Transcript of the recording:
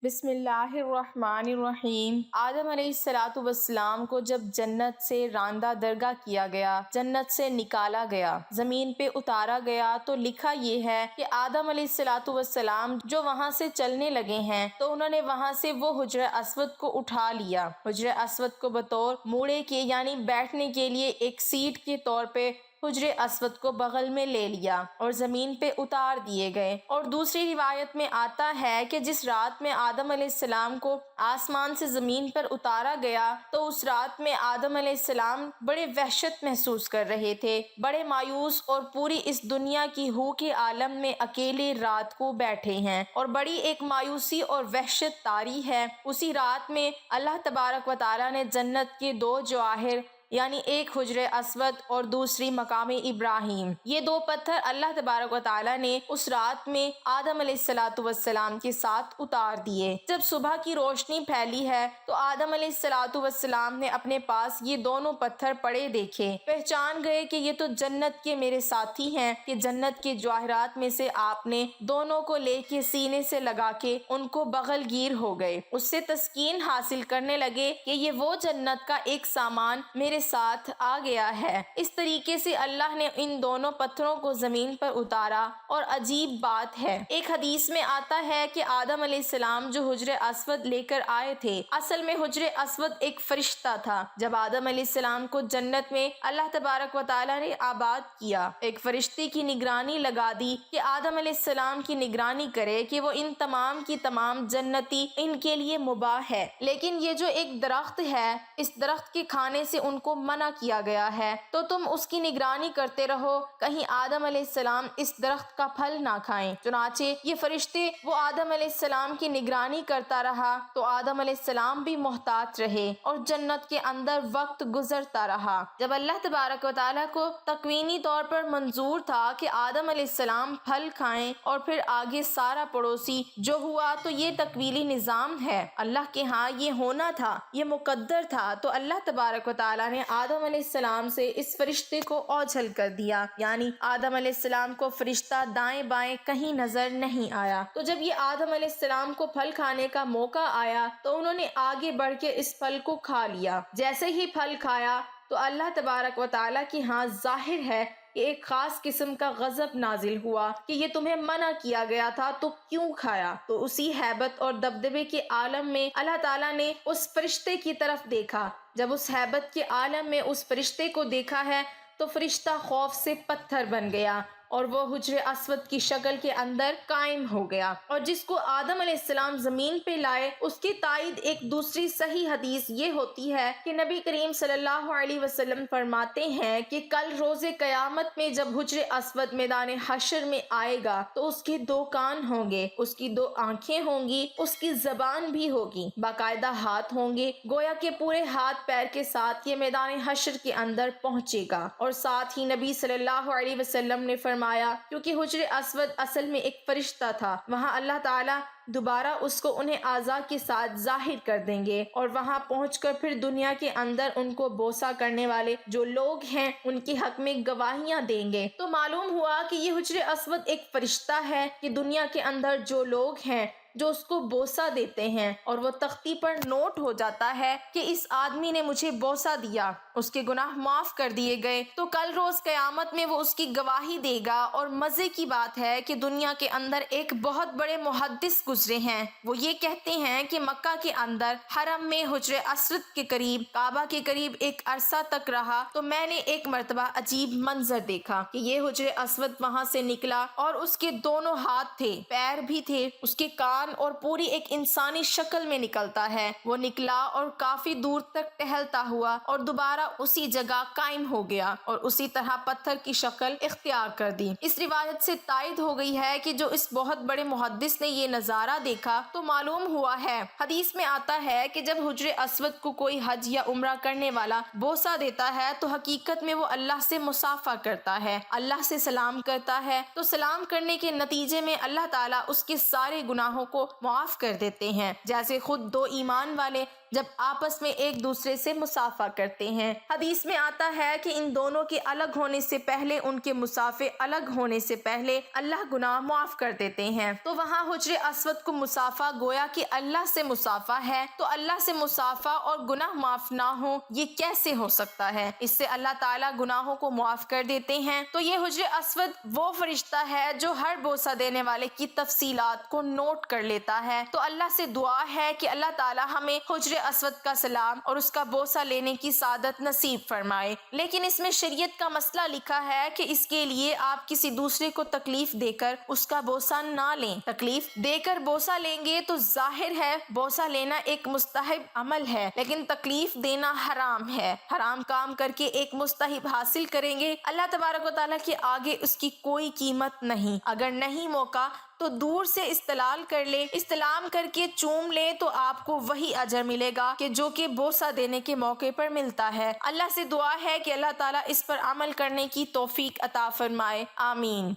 بسم اللہ الرحمن الرحیم۔ آدم علیہ السلام کو جب جنت سے راندہ درگاہ کیا گیا، جنت سے نکالا گیا، زمین پہ اتارا گیا، تو لکھا یہ ہے کہ آدم علیہ السلام جو وہاں سے چلنے لگے ہیں تو انہوں نے وہاں سے وہ حجر اسود کو اٹھا لیا۔ حجر اسود کو بطور موڑے کے یعنی بیٹھنے کے لیے ایک سیٹ کے طور پہ حجر اسود کو بغل میں لے لیا اور زمین پہ اتار دیے گئے۔ اور دوسری روایت میں آتا ہے کہ جس رات میں آدم علیہ السلام کو آسمان سے زمین پر اتارا گیا تو اس رات میں آدم علیہ السلام بڑے وحشت محسوس کر رہے تھے، بڑے مایوس، اور پوری اس دنیا کی ہو کے عالم میں اکیلے رات کو بیٹھے ہیں اور بڑی ایک مایوسی اور وحشت طاری ہے۔ اسی رات میں اللہ تبارک و تعالیٰ نے جنت کے دو جواہر یعنی ایک حجر اسود اور دوسری مقام ابراہیم، یہ دو پتھر اللہ تبارک و تعالیٰ نے اس رات میں آدم علیہ السلام کے ساتھ اتار دیے۔ جب صبح کی روشنی پھیلی ہے تو آدم علیہ السلام نے اپنے پاس یہ دونوں پتھر پڑے دیکھے، پہچان گئے کہ یہ تو جنت کے میرے ساتھی ہیں کہ جنت کے جواہرات میں سے آپ نے دونوں کو لے کے سینے سے لگا کے ان کو بغل گیر ہو گئے۔ اس سے تسکین حاصل کرنے لگے کہ یہ وہ جنت کا ایک سامان میرے ساتھ آ گیا ہے۔ اس طریقے سے اللہ نے ان دونوں پتھروں کو زمین پر اتارا، اور عجیب بات ہے، ایک حدیث میں آتا ہے کہ آدم علیہ السلام جو حجر اسود لے کر آئے تھے، اصل میں حجر اسود ایک فرشتہ تھا۔ جب آدم علیہ السلام کو جنت میں اللہ تبارک و تعالیٰ نے آباد کیا، ایک فرشتے کی نگرانی لگا دی کہ آدم علیہ السلام کی نگرانی کرے کہ وہ ان تمام کی تمام جنتی ان کے لیے مباح ہے، لیکن یہ جو ایک درخت ہے، اس درخت کے کھانے سے ان کو منع کیا گیا ہے، تو تم اس کی نگرانی کرتے رہو کہیں آدم علیہ السلام اس درخت کا پھل نہ کھائیں۔ چنانچہ یہ فرشتے وہ آدم علیہ السلام کی نگرانی کرتا رہا تو آدم علیہ السلام بھی محتاط رہے اور جنت کے اندر وقت گزرتا رہا۔ جب اللہ تبارک و تعالیٰ کو تکوینی طور پر منظور تھا کہ آدم علیہ السلام پھل کھائیں اور پھر آگے سارا پڑوسی جو ہوا، تو یہ تکوینی نظام ہے، اللہ کے ہاں یہ ہونا تھا، یہ مقدر تھا، تو اللہ تبارک و تعالیٰ نے آدم علیہ السلام سے اس فرشتے کو اوجھل کر دیا، یعنی آدم علیہ السلام کو فرشتہ دائیں بائیں کہیں نظر نہیں آیا۔ تو جب یہ آدم علیہ السلام کو پھل کھانے کا موقع آیا تو انہوں نے آگے بڑھ کے اس پھل کو کھا لیا۔ جیسے ہی پھل کھایا تو اللہ تبارک و تعالیٰ کی ہاں ظاہر ہے کہ ایک خاص قسم کا غضب نازل ہوا کہ یہ تمہیں منع کیا گیا تھا تو کیوں کھایا؟ تو اسی ہیبت اور دبدبے کے عالم میں اللہ تعالیٰ نے اس فرشتے کی طرف دیکھا۔ جب اس ہیبت کے عالم میں اس فرشتے کو دیکھا ہے تو فرشتہ خوف سے پتھر بن گیا اور وہ حجر اسود کی شکل کے اندر قائم ہو گیا، اور جس کو آدم علیہ السلام زمین پہ لائے اس کی تائید ایک دوسری صحیح حدیث یہ ہوتی ہے کہ نبی کریم صلی اللہ علیہ وسلم فرماتے ہیں کہ کل روز قیامت میں جب حجر اسود میدان حشر میں آئے گا تو اس کے دو کان ہوں گے، اس کی دو آنکھیں ہوں گی، اس کی زبان بھی ہوگی، باقاعدہ ہاتھ ہوں گے، گویا کہ پورے ہاتھ پیر کے ساتھ یہ میدان حشر کے اندر پہنچے گا۔ اور ساتھ ہی نبی صلی اللہ علیہ وسلم نے فرمایا کیونکہ حجر اسود اصل میں ایک فرشتہ تھا، وہاں اللہ تعالیٰ دوبارہ اس کو انہیں اعضاء کے ساتھ ظاہر کر دیں گے اور وہاں پہنچ کر پھر دنیا کے اندر ان کو بوسہ کرنے والے جو لوگ ہیں ان کے حق میں گواہیاں دیں گے۔ تو معلوم ہوا کہ یہ حجر اسود ایک فرشتہ ہے کہ دنیا کے اندر جو لوگ ہیں جو اس کو بوسہ دیتے ہیں اور وہ تختی پر نوٹ ہو جاتا ہے کہ اس آدمی نے مجھے بوسہ دیا، اس کے گناہ معاف کر دیے گئے، تو کل روز قیامت میں وہ اس کی گواہی دے گا۔ اور مزے کی بات ہے کہ دنیا کے اندر ایک بہت بڑے محدث گزرے ہیں، وہ یہ کہتے ہیں کہ مکہ کے اندر حرم میں حجر اسود کے قریب، کعبہ کے قریب ایک عرصہ تک رہا تو میں نے ایک مرتبہ عجیب منظر دیکھا کہ یہ حجر اسود وہاں سے نکلا اور اس کے دونوں ہاتھ تھے، پیر بھی تھے، اس کے کان اور پوری ایک انسانی شکل میں نکلتا ہے، وہ نکلا اور کافی دور تک ٹہلتا ہوا اور دوبارہ اسی جگہ قائم ہو گیا اور اسی طرح پتھر کی شکل اختیار کر دی۔ اس روایت سے تائید ہو گئی ہے کہ جو اس بہت بڑے محدث نے یہ نظارہ دیکھا تو معلوم ہوا ہے، حدیث میں آتا ہے کہ جب حجر اسود کو کوئی حج یا عمرہ کرنے والا بوسہ دیتا ہے تو حقیقت میں وہ اللہ سے مصافحہ کرتا ہے، اللہ سے سلام کرتا ہے، تو سلام کرنے کے نتیجے میں اللہ تعالیٰ اس کے سارے گناہوں کو معاف کر دیتے ہیں، جیسے خود دو ایمان والے جب آپس میں ایک دوسرے سے مصافحہ کرتے ہیں۔ حدیث میں آتا ہے کہ ان دونوں کے الگ ہونے سے پہلے، ان کے مسافے الگ ہونے سے پہلے اللہ گناہ معاف کر دیتے ہیں۔ تو وہاں حجر اسود کو مصافحہ گویا کہ اللہ سے مصافحہ ہے، تو اللہ سے مصافحہ اور گناہ معاف نہ ہو، یہ کیسے ہو سکتا ہے؟ اس سے اللہ تعالیٰ گناہوں کو معاف کر دیتے ہیں۔ تو یہ حجر اسود وہ فرشتہ ہے جو ہر بوسہ دینے والے کی تفصیلات کو نوٹ کر لیتا ہے۔ تو اللہ سے دعا ہے کہ اللہ تعالیٰ ہمیں حجر اسود کا سلام اور اس کا بوسہ لینے کی سعادت نصیب فرمائے۔ لیکن اس میں شریعت کا مسئلہ لکھا ہے کہ اس کے لیے آپ کسی دوسرے کو تکلیف دے کر اس کا بوسہ نہ لیں۔ تکلیف دے کر بوسہ لیں گے تو ظاہر ہے بوسہ لینا ایک مستحب عمل ہے، لیکن تکلیف دینا حرام ہے۔ حرام کام کر کے ایک مستحب حاصل کریں گے، اللہ تبارک و تعالیٰ کے آگے اس کی کوئی قیمت نہیں۔ اگر نہیں موقع تو دور سے استلال کر لیں، استلام کر کے چوم لیں تو آپ کو وہی اجر ملے گا کہ جو کہ بوسہ دینے کے موقع پر ملتا ہے۔ اللہ سے دعا ہے کہ اللہ تعالیٰ اس پر عمل کرنے کی توفیق عطا فرمائے، آمین۔